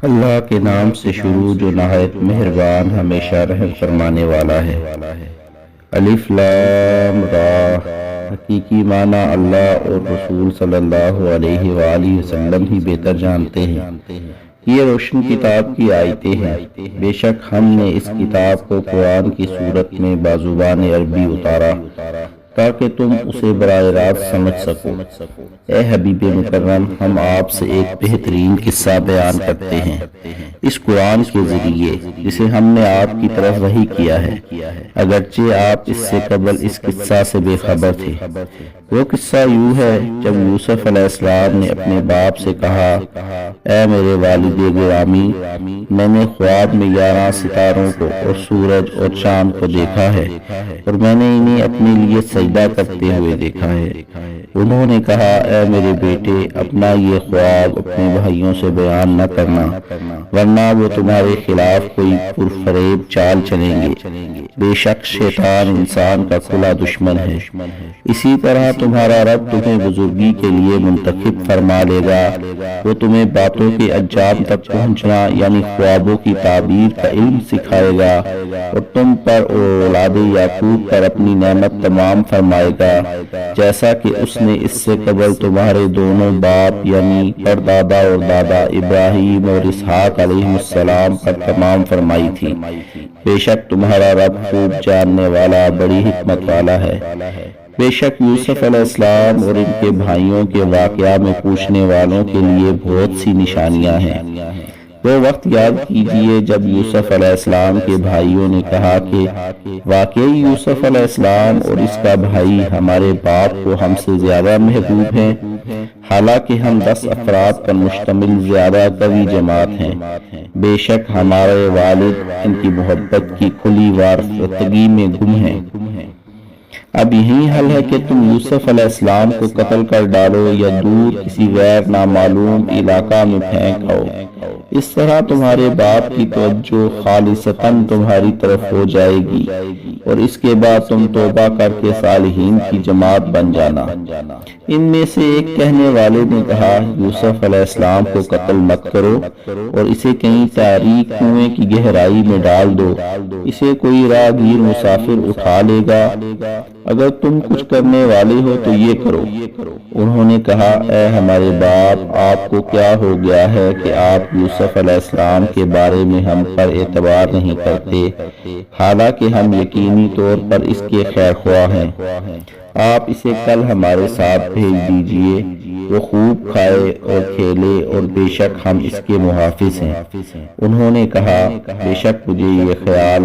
اللہ کے نام سے شروع جو نہایت مہربان ہمیشہ رحم فرمانے والا ہے۔ الف لام را۔ حقیقی معنی اللہ اور رسول صلی اللہ علیہ وآلہ وسلم ہی بہتر جانتے ہیں۔ یہ روشن کتاب کی آیتیں ہیں۔ بے شک ہم نے اس کتاب کو قرآن کی صورت میں بزبان عربی اتارا تاکہ تم اسے براہ راست سمجھ سکو۔ اے حبیب مکرم، ہم آپ سے ایک بہترین قصہ بیان کرتے ہیں اس قرآن کے ذریعے جسے ہم نے آپ کی طرف وحی کیا ہے، اگرچہ آپ اس سے قبل اس قصہ سے بے خبر تھے۔ وہ قصہ یوں ہے، جب یوسف علیہ السلام نے اپنے باپ سے کہا، اے میرے والد گرامی، میں نے خواب میں 11 ستاروں کو اور سورج اور چاند کو دیکھا ہے اور میں نے انہیں اپنے لیے سجدہ کرتے ہوئے دیکھا ہے۔ انہوں نے کہا، اے میرے بیٹے، اپنا یہ خواب اپنے بھائیوں سے بیان نہ کرنا، ورنہ وہ تمہارے خلاف کوئی پرفریب چال چلیں گے۔ بے شک شیطان انسان کا کھلا دشمن ہے۔ اسی طرح تمہارا رب تمہیں بزرگی کے لیے منتخب فرما لے گا۔ وہ تمہیں باتوں کے انجام تک پہنچنا یعنی خوابوں کی تعبیر کا علم سکھائے گا اور تم پر اور اولاد یعقوب پر اپنی نعمت تمام فرمائے گا، جیسا کہ اس نے اس سے قبل تمہارے دونوں باپ یعنی پردادا اور دادا ابراہیم اور اسحاق علیہ السلام پر تمام فرمائی تھی۔ بے شک تمہارا رب خوب جاننے والا، بڑی حکمت والا ہے۔ بے شک یوسف علیہ السلام اور ان کے بھائیوں کے واقعہ میں پوچھنے والوں کے لیے بہت سی نشانیاں ہیں۔ وہ وقت یاد کیجئے جب یوسف علیہ السلام کے بھائیوں نے کہا کہ واقعی یوسف علیہ السلام اور اس کا بھائی ہمارے باپ کو ہم سے زیادہ محبوب ہیں، حالانکہ ہم 10 افراد پر مشتمل زیادہ قوی جماعت ہیں۔ بے شک ہمارے والد ان کی محبت کی کھلی وارفتگی میں گم ہیں۔ اب یہی حل ہے کہ تم یوسف علیہ السلام کو قتل کر ڈالو یا دور کسی غیر نامعلوم علاقہ میں پھینک آؤ۔ اس طرح تمہارے باپ کی توجہ خالصتاً تمہاری طرف ہو جائے گی اور اس کے بعد تم توبہ کر کے صالحین کی جماعت بن جانا۔ ان میں سے ایک کہنے والے نے کہا، یوسف علیہ السلام کو قتل مت کرو اور اسے کہیں تاریک کنویں کی گہرائی میں ڈال دو، اسے کوئی راہگیر مسافر اٹھا لے گا۔ اگر تم کچھ کرنے والے ہو تو یہ کرو۔ انہوں نے کہا، اے ہمارے باپ، آپ کو کیا ہو گیا ہے کہ آپ یوسف علیہ السلام کے بارے میں ہم پر اعتبار نہیں کرتے، حالانکہ ہم یقینی طور پر اس کے خیر خواہ ہیں۔ آپ اسے کل ہمارے ساتھ بھیج دیجئے، وہ خوب کھائے اور کھیلے اور بے شک ہم اس کے محافظ ہیں۔ انہوں نے کہا، بے شک مجھے یہ خیال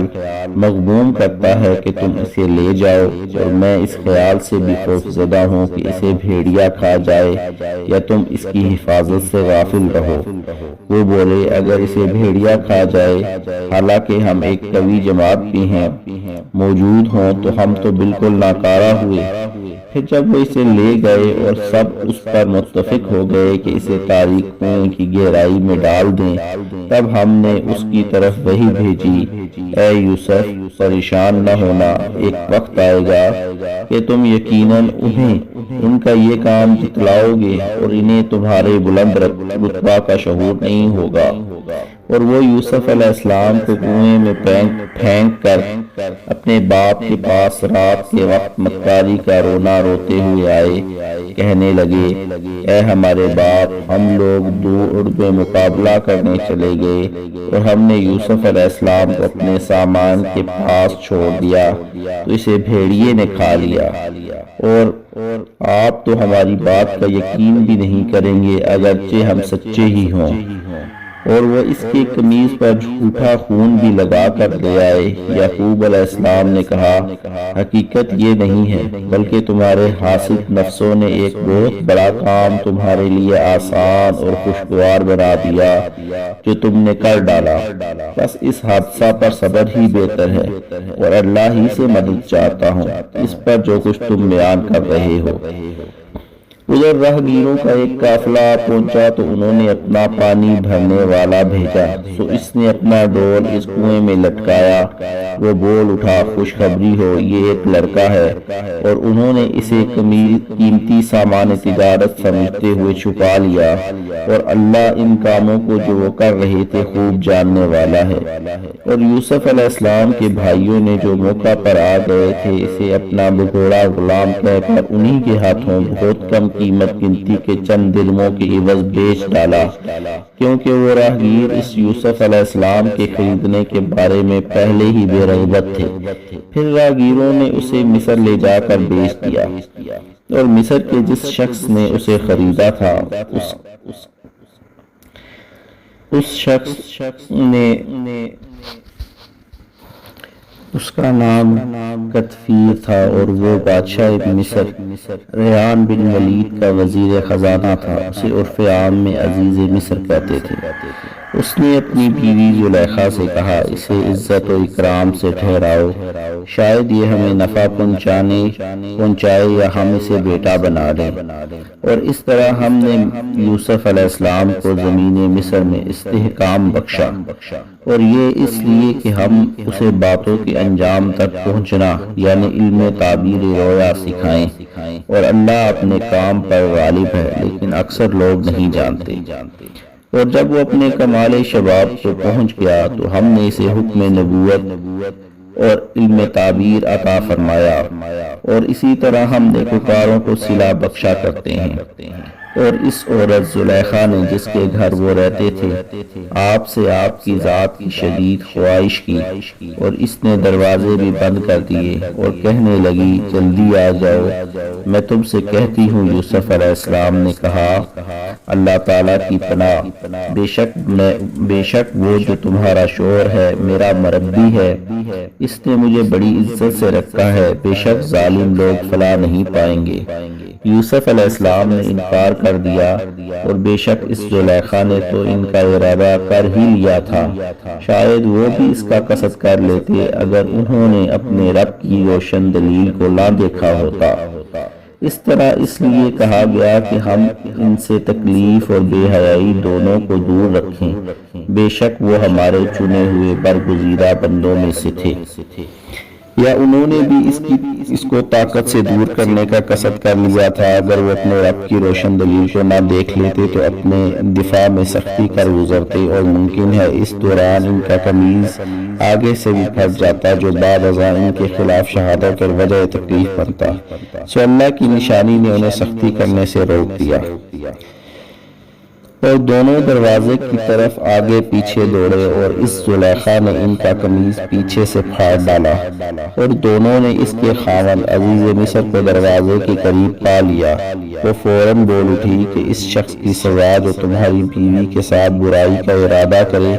مغموم کرتا ہے کہ تم اسے لے جاؤ اور میں اس خیال سے بھی خوف زدہ ہوں کہ اسے بھیڑیا کھا جائے یا تم اس کی حفاظت سے غافل رہو۔ وہ بولے، اگر اسے بھیڑیا کھا جائے حالانکہ ہم ایک قوی جماعت بھی ہیں موجود ہوں تو ہم تو بالکل ناکارہ ہوئے۔ پھر جب وہ اسے لے گئے اور سب اس پر متفق ہو گئے کہ اسے تاریک کنویں کی گہرائی میں ڈال دیں، تب ہم نے اس کی طرف وحی بھیجی، اے یوسف، پریشان نہ ہونا، ایک وقت آئے گا کہ تم یقیناً انہیں ان کا یہ کام جتلاؤ گے اور انہیں تمہارے بلند رتبہ کا شعور نہیں ہوگا۔ اور وہ یوسف علیہ السلام کو کنویں میں پھینک کر اپنے باپ کے پاس رات کے وقت مکاری کا رونا روتے ہوئے آئے، کہنے لگے، اے ہمارے باپ، ہم لوگ دوڑ میں مقابلہ کرنے چلے گئے اور ہم نے یوسف علیہ السلام کو اپنے سامان کے پاس چھوڑ دیا تو اسے بھیڑیے نے کھا لیا، اور آپ تو ہماری بات کا یقین بھی نہیں کریں گے اگرچہ ہم سچے ہی ہوں۔ اور وہ اس کی قمیص پر جھوٹا خون بھی لگا کر لے آئے۔ یعقوب علیہ السلام نے کہا، حقیقت یہ نہیں ہے بلکہ تمہارے حاسد نفسوں نے ایک بہت بڑا کام تمہارے لیے آسان اور خوشگوار بنا دیا جو تم نے کر ڈالا۔ بس اس حادثہ پر صبر ہی بہتر ہے اور اللہ ہی سے مدد چاہتا ہوں اس پر جو کچھ تم بیان کر رہے ہو۔ ادھر راہگیروں کا ایک قافلہ پہنچا تو انہوں نے اپنا پانی بھرنے والا بھیجا، سو اس نے اپنا ڈول اس کنویں میں لٹکایا۔ وہ بول اٹھا، خوشخبری ہو، یہ ایک لڑکا ہے، اور انہوں نے اسے قیمتی سامان تجارت سمجھتے ہوئے چھپا لیا، اور اللہ ان کاموں کو جو وہ کر رہے تھے خوب جاننے والا ہے۔ اور یوسف علیہ السلام کے بھائیوں نے جو موقع پر آ گئے تھے اسے اپنا بگوڑا غلام کہہ کر انہی کے ہاتھوں بہت کم قیمت گنتی کے چند درہموں کے عوض بیچ ڈالا، کیونکہ وہ راہگیر اس یوسف علیہ السلام کے خریدنے کے بارے میں پہلے ہی بے رغبت تھے۔ پھر راہگیروں نے اسے مصر لے جا کر بیچ دیا، اور مصر کے جس شخص نے اسے خریدا تھا اس شخص نے اس کا نام قطفیر تھا، اور وہ بادشاہ مصر ریحان بن ولید کا وزیر خزانہ تھا۔ اسے عرف عام میں عزیز مصر کہتے تھے۔ اس نے اپنی بیوی زلیخا سے کہا، اسے عزت و اکرام سے ٹھہراؤ، شاید یہ ہمیں نفع پہنچائے یا ہم اسے بیٹا بنا لیں۔ اور اس طرح ہم نے یوسف علیہ السلام کو زمین مصر میں استحکام بخشا، اور یہ اس لیے کہ ہم اسے باتوں کے انجام تک پہنچنا یعنی علم تعبیر رویا سکھائیں۔ اور اللہ اپنے کام پر غالب ہے، لیکن اکثر لوگ نہیں جانتے۔ اور جب وہ اپنے کمال شباب کو پہنچ گیا تو ہم نے اسے حکم نبوت اور علم تعبیر عطا فرمایا، اور اسی طرح ہم نیکوکاروں کو صلہ بخشا کرتے ہیں۔ اور اس عورت زلیخا نے جس کے گھر وہ رہتے تھے آپ سے آپ کی ذات کی شدید خواہش کی، اور اس نے دروازے بھی بند کر دیے اور کہنے لگی، جلدی آ جاؤ، میں تم سے کہتی ہوں۔ یوسف علیہ السلام نے کہا، اللہ تعالیٰ کی پناہ، بے شک وہ جو تمہارا شوہر ہے میرا مربی ہے، اس نے مجھے بڑی عزت سے رکھا ہے، بے شک ظالم لوگ فلاح نہیں پائیں گے۔ یوسف علیہ السلام نے انکار کر دیا، اور بے شک اس زلیخا نے تو ان کا ارادہ کر ہی لیا تھا، شاید وہ بھی اس کا قصد کر لیتے اگر انہوں نے اپنے رب کی روشن دلیل کو نہ دیکھا ہوتا۔ اس طرح اس لیے کہا گیا کہ ہم ان سے تکلیف اور بے حیائی دونوں کو دور رکھیں، بے شک وہ ہمارے چنے ہوئے برگزیدہ بندوں میں سے تھے۔ یا انہوں نے بھی اس کو طاقت سے دور کرنے کا قصد کر لیا تھا، اگر وہ اپنے رب کی روشن دلیل کو نہ دیکھ لیتے تو اپنے دفاع میں سختی کر گزرتے، اور ممکن ہے اس دوران ان کا قمیض آگے سے بھی پھٹ جاتا، جو بعد ازاں ان کے خلاف شہادت اور وجہ تکلیف بنتا۔ سو اللہ کی نشانی نے انہیں سختی کرنے سے روک دیا، اور دونوں دروازے کی طرف آگے پیچھے دوڑے، اور اس زلیخا نے ان کا قمیض پیچھے سے پھاڑ ڈالا، اور دونوں نے اس کے خاوند عزیز مصر کو دروازے کے قریب پا لیا۔ وہ فوراً بول اٹھی کہ اس شخص کی سزا جو تمہاری بیوی کے ساتھ برائی کا ارادہ کرے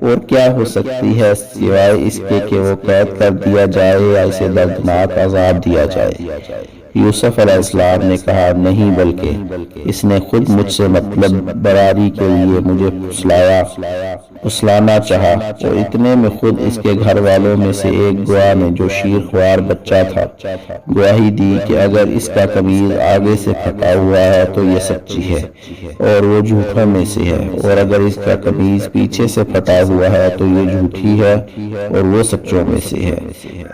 اور کیا ہو سکتی ہے سوائے اس کے کہ وہ قید کر دیا جائے یا اسے دردناک عذاب دیا جائے۔ یوسف علیہ السلام نے کہا، نہیں، بلکہ اس نے خود مجھ سے مطلب براری کے لیے مجھے پھسلانا چاہا، اور اتنے میں خود اس کے گھر والوں میں سے ایک گواہ نے جو شیر خوار بچہ تھا گواہی دی کہ اگر اس کا قمیض آگے سے پھٹا ہوا ہے تو یہ سچی ہے اور وہ جھوٹوں میں سے ہے، اور اگر اس کا قمیض پیچھے سے پھٹا ہوا ہے تو یہ جھوٹی ہے اور وہ سچوں میں سے ہے۔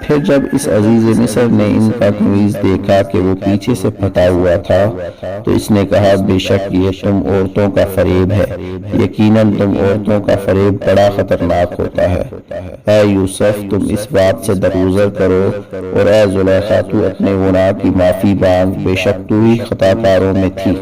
پھر جب اس عزیز مصر نے ان کا قمیض دیکھا کہ وہ پیچھے سے پھٹا ہوا تھا تو اس نے کہا، بے شک یہ تم عورتوں کا فریب ہے، یقیناً تم عورتوں کا فریب بڑا خطرناک ہوتا ہے۔ اے یوسف، تم اس بات سے درگزر کرو، اور اے زلیخا تو اپنے گناہ کی معافی مانگ، بے شک تو ہی خطا کاروں میں تھی۔